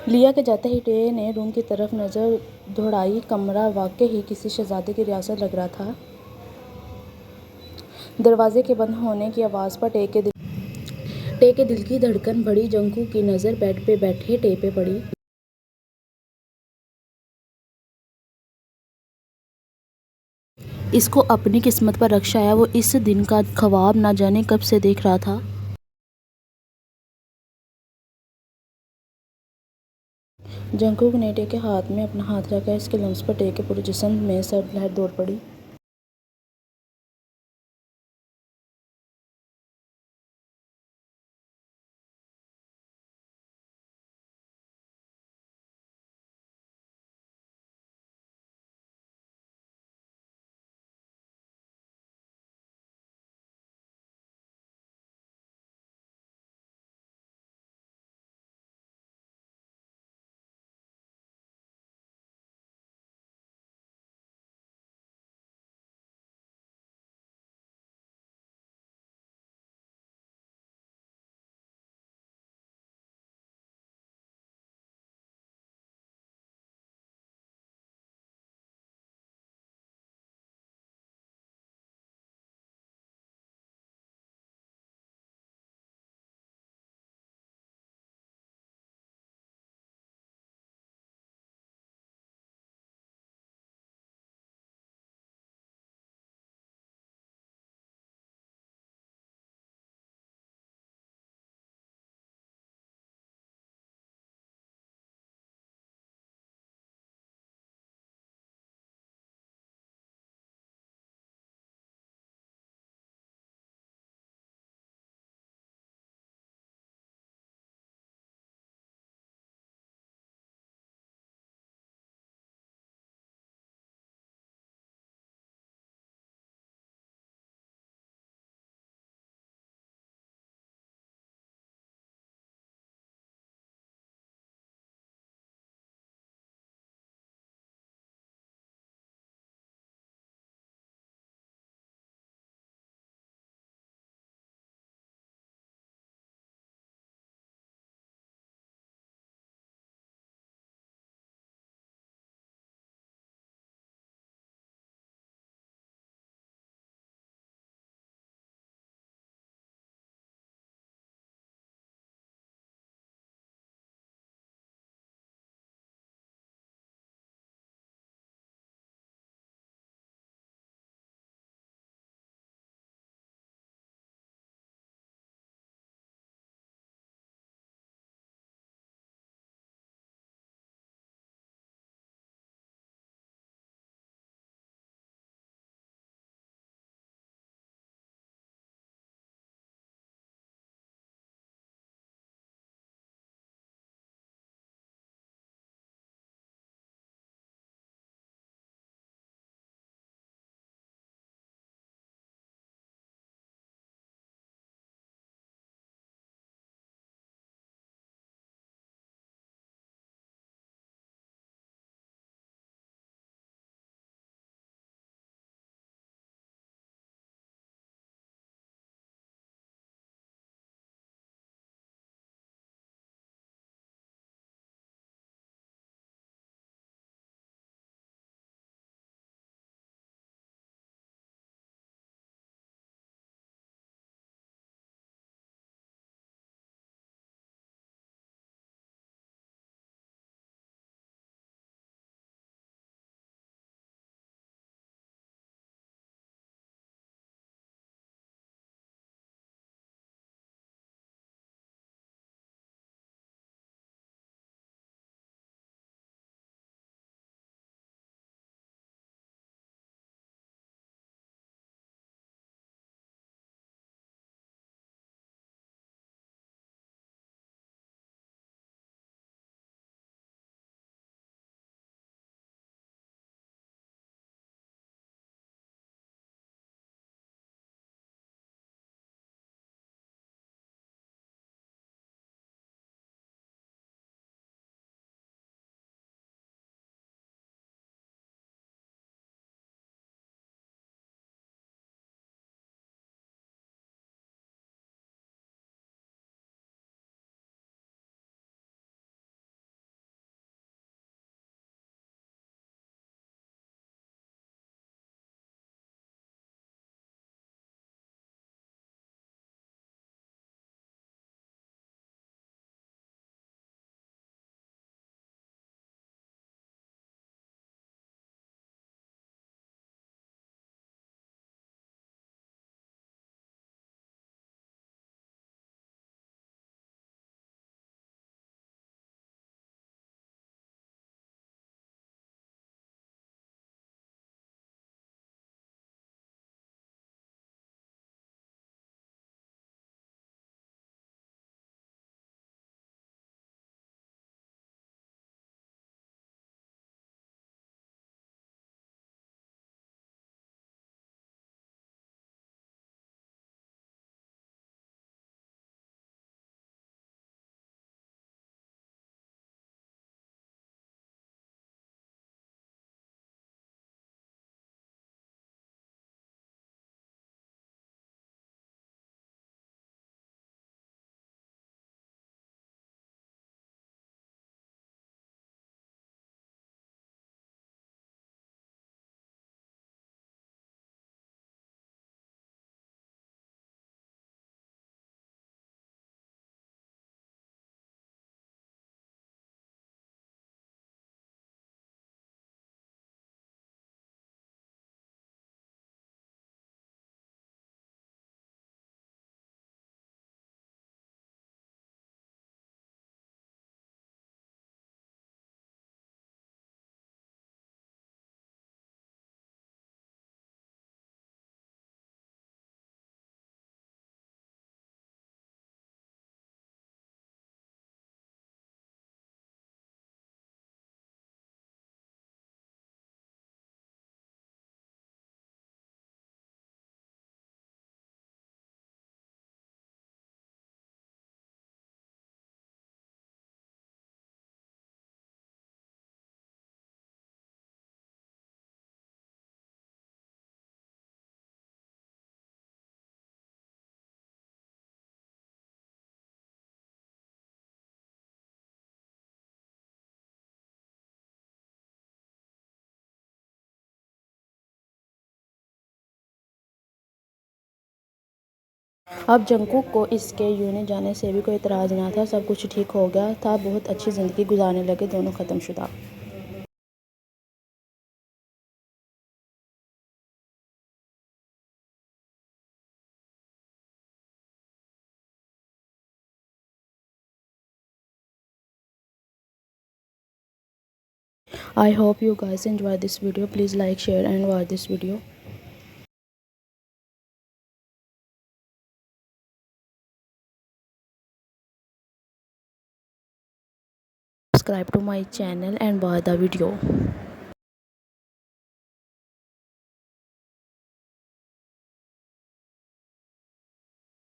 लिया के जाते ही टे ने रूम की तरफ नज़र दौड़ाई। कमरा वाकई ही किसी शहजादे की रियासत लग रहा था। दरवाजे के बंद होने की आवाज़ पर टे के दिल की धड़कन बढ़ी। जंकू की नज़र बेड पे बैठे टे पे पड़ी। इसको अपनी किस्मत पर रक्शा आया। वो इस दिन का ख्वाब ना जाने कब से देख रहा था। जंगकुक ने टे के हाथ में अपना हाथ रखा। इसके लम्स पर टे के पूरे जिस्म में सर्द लहर दौड़ पड़ी। अब जंगकुक को इसके यूं जाने से भी कोई इतराज़ ना था। सब कुछ ठीक हो गया था, बहुत अच्छी ज़िंदगी गुजारने लगे दोनों ख़त्मशुदा। I hope you guys enjoy this video. Please like, share and watch this video. Subscribe to my channel and watch the video.